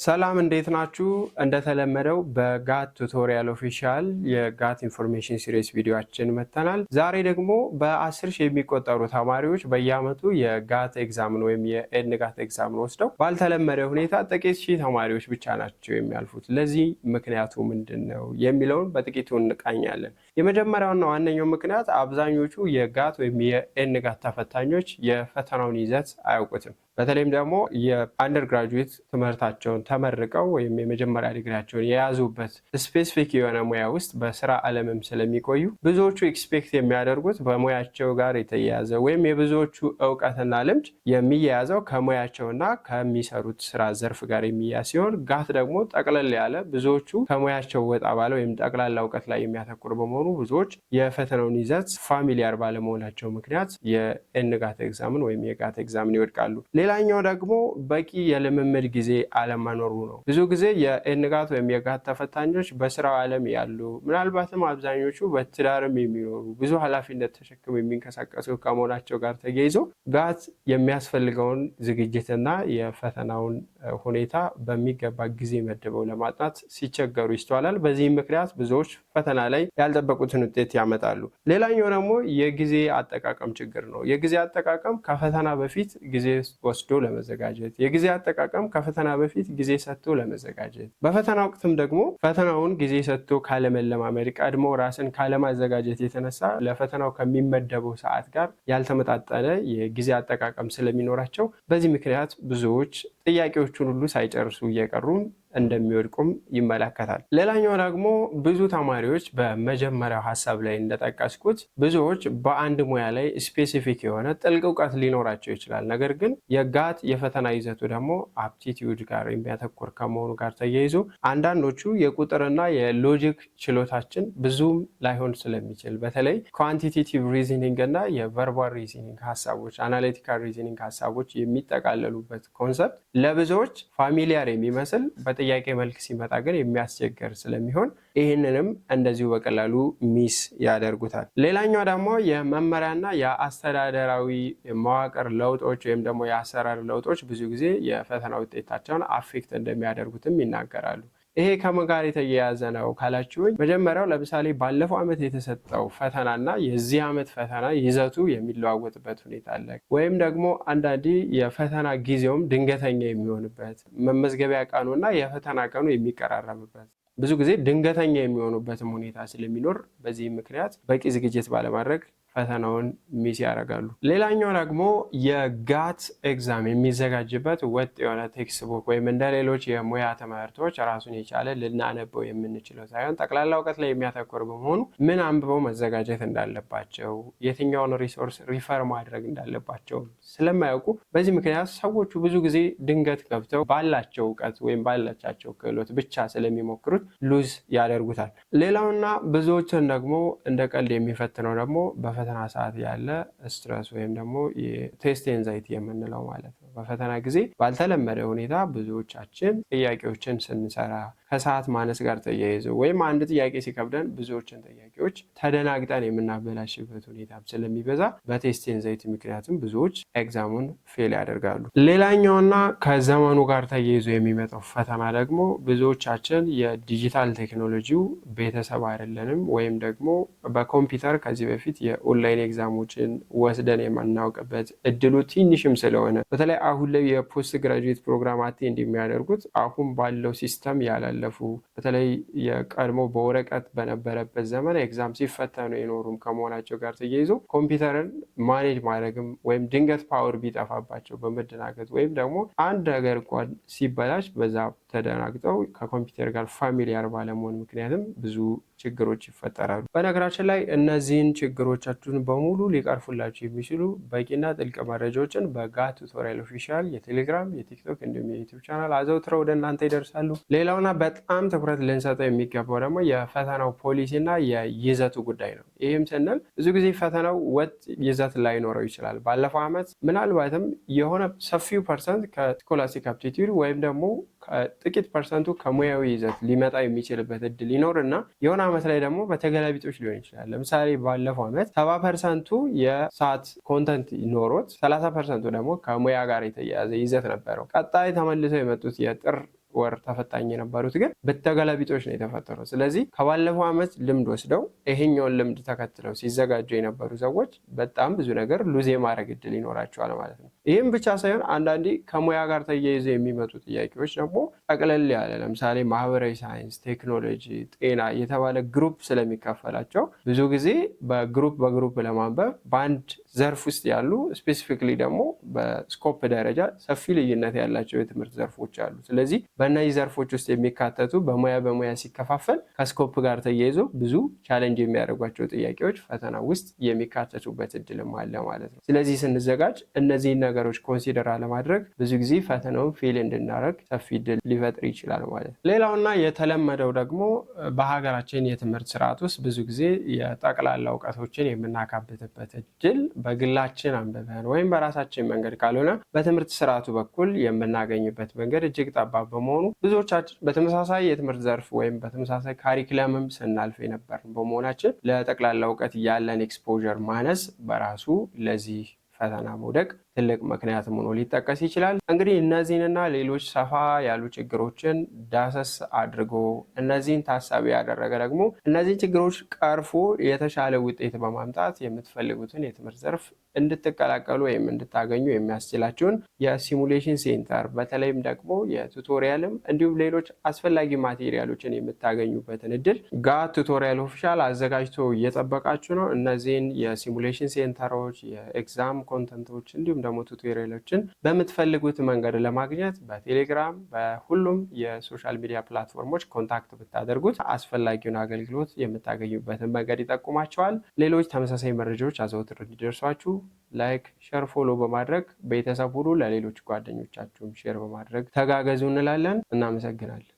ሰላም እንዴት ናችሁ? እንደተለመደው በጋት ቱቶሪያል ኦፊሻል የጋት ኢንፎርሜሽን ሲሪስ ቪዲዮአችን መተናል። ዛሬ ደግሞ በ10 ሺህ የሚቆጠሩ ተማሪዎች በየአመቱ የጋት ኤግዛምን ወይም የኤንጋት ኤግዛምን ወስደው ባልተለመደ ሁኔታ ጥቂት ሺህ ተማሪዎች ብቻ ናቸው የሚያልፉት። ለዚህ ምክንያቱ ምንድነው የሚለውን በጥቂቱ እንቃኛለን። የመጀመሪያውና ዋነኛው ምክንያት አብዛኞቹ የጋት ወይም የኤንጋት ተፈታኞች የፈተናውን ይዘት አያውቁትም። በተለይም ደግሞ የአንደርግራጁዌት ትምህርታቸውን ተመርቀው ወይም የመጀመሪያ ዲግሪያቸውን የያዙበት ስፔሲፊክ የሆነ ሙያ ውስጥ በስራ ዓለምም ስለሚቆዩ ብዙዎቹ ኤክስፔክት የሚያደርጉት በሙያቸው ጋር የተያያዘ ወይም የብዙዎቹ እውቀትና ልምድ የሚያያዘው ከሙያቸውና ከሚሰሩት ስራ ዘርፍ ጋር የሚያያዝ ሲሆን ጋት ደግሞ ጠቅለል ያለ ብዙዎቹ ከሙያቸው ወጣ ባለ ወይም ጠቅላላ እውቀት ላይ የሚያተኩር በመሆኑ ብዙዎች የፈተናውን ይዘት ፋሚሊያር ባለመሆናቸው ምክንያት የኤንጋት ኤግዛምን ወይም የጋት ኤግዛምን ይወድቃሉ። ሌላኛው ደግሞ በቂ የልምምድ ጊዜ አለመኖሩ ነው። ብዙ ጊዜ የኤንጋት ወይም የጋት ተፈታኞች በስራው ዓለም ያሉ ምናልባትም አብዛኞቹ በትዳርም የሚኖሩ ብዙ ኃላፊነት ተሸክመው የሚንቀሳቀሱ ከመሆናቸው ጋር ተያይዞ ጋት የሚያስፈልገውን ዝግጅትና የፈተናውን ሁኔታ በሚገባ ጊዜ መድበው ለማጥናት ሲቸገሩ ይስተዋላል። በዚህም ምክንያት ብዙዎች ፈተና ላይ ያልጠበቁትን ውጤት ያመጣሉ። ሌላኛው ደግሞ የጊዜ አጠቃቀም ችግር ነው። የጊዜ አጠቃቀም ከፈተና በፊት ጊዜ ወስዶ ለመዘጋጀት፣ የጊዜ አጠቃቀም ከፈተና በፊት ጊዜ ሰጥቶ ለመዘጋጀት፣ በፈተና ወቅትም ደግሞ ፈተናውን ጊዜ ሰጥቶ ካለመለማመድ፣ ቀድሞ ራስን ካለማዘጋጀት የተነሳ ለፈተናው ከሚመደበው ሰዓት ጋር ያልተመጣጠነ የጊዜ አጠቃቀም ስለሚኖራቸው በዚህ ምክንያት ብዙዎች ጥያቄዎቹን ሁሉ ሳይጨርሱ እየቀሩ እንደሚወድቁም ይመለከታል። ሌላኛው ደግሞ ብዙ ተማሪዎች በመጀመሪያው ሀሳብ ላይ እንደጠቀስኩት ብዙዎች በአንድ ሙያ ላይ ስፔሲፊክ የሆነ ጥልቅ እውቀት ሊኖራቸው ይችላል። ነገር ግን የጋት የፈተና ይዘቱ ደግሞ አፕቲቲዩድ ጋር የሚያተኩር ከመሆኑ ጋር ተያይዞ አንዳንዶቹ የቁጥርና የሎጂክ ችሎታችን ብዙም ላይሆን ስለሚችል በተለይ ኳንቲቴቲቭ ሪዝኒንግ እና የቨርባል ሪዝኒንግ ሀሳቦች፣ አናሊቲካል ሪዝኒንግ ሀሳቦች የሚጠቃለሉበት ኮንሰፕት ለብዙዎች ፋሚሊያር የሚመስል ጥያቄ መልክ ሲመጣ ግን የሚያስቸግር ስለሚሆን ይህንንም እንደዚሁ በቀላሉ ሚስ ያደርጉታል። ሌላኛው ደግሞ የመመሪያና የአስተዳደራዊ መዋቅር ለውጦች ወይም ደግሞ የአሰራር ለውጦች ብዙ ጊዜ የፈተና ውጤታቸውን አፌክት እንደሚያደርጉትም ይናገራሉ። ይሄ ከምን ጋር የተያያዘ ነው ካላችሁኝ፣ መጀመሪያው ለምሳሌ ባለፈው ዓመት የተሰጠው ፈተናና የዚህ ዓመት ፈተና ይዘቱ የሚለዋወጥበት ሁኔታ አለ። ወይም ደግሞ አንዳንዴ የፈተና ጊዜውም ድንገተኛ የሚሆንበት መመዝገቢያ ቀኑና የፈተና ቀኑ የሚቀራረብበት ብዙ ጊዜ ድንገተኛ የሚሆኑበትም ሁኔታ ስለሚኖር በዚህ ምክንያት በቂ ዝግጅት ባለማድረግ ፈተናውን ሚስ ያደርጋሉ። ሌላኛው ደግሞ የጋት ኤግዛም የሚዘጋጅበት ወጥ የሆነ ቴክስት ቡክ ወይም እንደ ሌሎች የሙያ ትምህርቶች ራሱን የቻለ ልናነበው የምንችለው ሳይሆን ጠቅላላ እውቀት ላይ የሚያተኮር በመሆኑ ምን አንብበው መዘጋጀት እንዳለባቸው፣ የትኛውን ሪሶርስ ሪፈር ማድረግ እንዳለባቸው ስለማያውቁ በዚህ ምክንያት ሰዎቹ ብዙ ጊዜ ድንገት ገብተው ባላቸው እውቀት ወይም ባላቸው ክህሎት ብቻ ስለሚሞክሩት ሉዝ ያደርጉታል። ሌላውና ብዙዎችን ደግሞ እንደ ቀልድ የሚፈትነው ደግሞ በፈተና ሰዓት ያለ ስትረስ ወይም ደግሞ የቴስት ኤንዛይቲ የምንለው ማለት ነው። በፈተና ጊዜ ባልተለመደ ሁኔታ ብዙዎቻችን ጥያቄዎችን ስንሰራ ከሰዓት ማነስ ጋር ተያይዞ ወይም አንድ ጥያቄ ሲከብደን ብዙዎችን ጥያቄዎች ተደናግጠን የምናበላሽበት ሁኔታ ስለሚበዛ በቴስት ኤንዛይቲ ምክንያቱም ብዙዎች ኤግዛሙን ፌል ያደርጋሉ። ሌላኛውና ከዘመኑ ጋር ተያይዞ የሚመጣው ፈተና ደግሞ ብዙዎቻችን የዲጂታል ቴክኖሎጂው ቤተሰብ አይደለንም ወይም ደግሞ በኮምፒውተር ከዚህ በፊት የኦንላይን ኤግዛሞችን ወስደን የማናውቅበት እድሉ ትንሽም ስለሆነ በተለይ አሁን ላይ የፖስት ግራጁዌት ፕሮግራም አቴንድ የሚያደርጉት አሁን ባለው ሲስተም ያላለፉ በተለይ የቀድሞ በወረቀት በነበረበት ዘመን ኤግዛም ሲፈተኑ የኖሩም ከመሆናቸው ጋር ተያይዞ ኮምፒውተርን ማኔጅ ማድረግም ወይም ድንገት ፓወር ቢጠፋባቸው በመደናገጥ ወይም ደግሞ አንድ ነገር እንኳን ሲበላሽ በዛ ተደናግጠው ከኮምፒውተር ጋር ፋሚሊያር ባለመሆን ምክንያትም ብዙ ችግሮች ይፈጠራሉ። በነገራችን ላይ እነዚህን ችግሮቻችሁን በሙሉ ሊቀርፉላችሁ የሚችሉ በቂና ጥልቅ መረጃዎችን በጋት ቱቶሪያል ኦፊሻል የቴሌግራም፣ የቲክቶክ እንዲሁም የዩቲዩብ ቻናል አዘውትረው ወደ እናንተ ይደርሳሉ። ሌላውና በጣም ትኩረት ልንሰጠው የሚገባው ደግሞ የፈተናው ፖሊሲና የይዘቱ ጉዳይ ነው። ይህም ስንል ብዙ ጊዜ ፈተናው ወጥ ይዘት ላይኖረው ይችላል። ባለፈው ዓመት ምናልባትም የሆነ ሰፊው ፐርሰንት ከስኮላስቲክ አፕቲቲዩድ ወይም ደግሞ ጥቂት ፐርሰንቱ ከሙያዊ ይዘት ሊመጣ የሚችልበት እድል ይኖርና የሆነ ዓመት ላይ ደግሞ በተገላቢጦች ሊሆን ይችላል። ለምሳሌ ባለፈው ዓመት 70% የሳት ኮንተንት ኖሮት 30% ደግሞ ከሙያ ጋር የተያያዘ ይዘት ነበረው። ቀጣይ ተመልሰው የመጡት የጥር ወር ተፈታኝ የነበሩት ግን በተገላቢጦች ነው የተፈጠረው። ስለዚህ ከባለፈው ዓመት ልምድ ወስደው ይሄኛውን ልምድ ተከትለው ሲዘጋጁ የነበሩ ሰዎች በጣም ብዙ ነገር ሉዝ የማድረግ እድል ይኖራቸዋል ማለት ነው። ይህም ብቻ ሳይሆን አንዳንዴ ከሙያ ጋር ተያይዘው የሚመጡ ጥያቄዎች ደግሞ ጠቅለል ያለ ለምሳሌ ማህበራዊ ሳይንስ፣ ቴክኖሎጂ፣ ጤና የተባለ ግሩፕ ስለሚከፈላቸው ብዙ ጊዜ በግሩፕ ለማንበብ በአንድ ዘርፍ ውስጥ ያሉ ስፔሲፊክሊ ደግሞ በስኮፕ ደረጃ ሰፊ ልዩነት ያላቸው የትምህርት ዘርፎች አሉ። ስለዚህ በእነዚህ ዘርፎች ውስጥ የሚካተቱ በሙያ ሲከፋፈል ከስኮፕ ጋር ተያይዞ ብዙ ቻሌንጅ የሚያደርጓቸው ጥያቄዎች ፈተና ውስጥ የሚካተቱበት እድልም አለ ማለት ነው። ስለዚህ ስንዘጋጅ እነዚህን ነገሮች ኮንሲደር አለማድረግ ብዙ ጊዜ ፈተናውን ፌል እንድናደርግ ሰፊ እድል ሊፈጥር ይችላል ማለት ነው። ሌላውና የተለመደው ደግሞ በሀገራችን የትምህርት ስርዓት ውስጥ ብዙ ጊዜ የጠቅላላ እውቀቶችን የምናካብትበት እድል በግላችን አንብበን ወይም በራሳችን መንገድ ካልሆነ በትምህርት ስርዓቱ በኩል የምናገኝበት መንገድ እጅግ ጠባብ በመሆኑ ብዙዎቻችን በተመሳሳይ የትምህርት ዘርፍ ወይም በተመሳሳይ ካሪክለምም ስናልፍ የነበርን በመሆናችን ለጠቅላላ እውቀት ያለን ኤክስፖዠር ማነስ በራሱ ለዚህ ፈተና መውደቅ ትልቅ ምክንያት ሆኖ ሊጠቀስ ይችላል። እንግዲህ እነዚህንና ሌሎች ሰፋ ያሉ ችግሮችን ዳሰስ አድርጎ እነዚህን ታሳቢ ያደረገ ደግሞ እነዚህን ችግሮች ቀርፎ የተሻለ ውጤት በማምጣት የምትፈልጉትን የትምህርት ዘርፍ እንድትቀላቀሉ ወይም እንድታገኙ የሚያስችላችሁን የሲሙሌሽን ሴንተር በተለይም ደግሞ የቱቶሪያልም እንዲሁም ሌሎች አስፈላጊ ማቴሪያሎችን የምታገኙበትን እድል ጋት ቱቶሪያል ኦፊሻል አዘጋጅቶ እየጠበቃችሁ ነው። እነዚህን የሲሙሌሽን ሴንተሮች፣ የኤግዛም ኮንተንቶች እንዲሁም ደግሞ ቱቶሪያሎችን በምትፈልጉት መንገድ ለማግኘት በቴሌግራም በሁሉም የሶሻል ሚዲያ ፕላትፎርሞች ኮንታክት ብታደርጉት አስፈላጊውን አገልግሎት የምታገኙበትን መንገድ ይጠቁማቸዋል። ሌሎች ተመሳሳይ መረጃዎች አዘውትር እንዲደርሷችሁ ላይክ፣ ሼር፣ ፎሎ በማድረግ ቤተሰብ ሁሉ ለሌሎች ጓደኞቻችሁም ሼር በማድረግ ተጋገዙ እንላለን። እናመሰግናለን።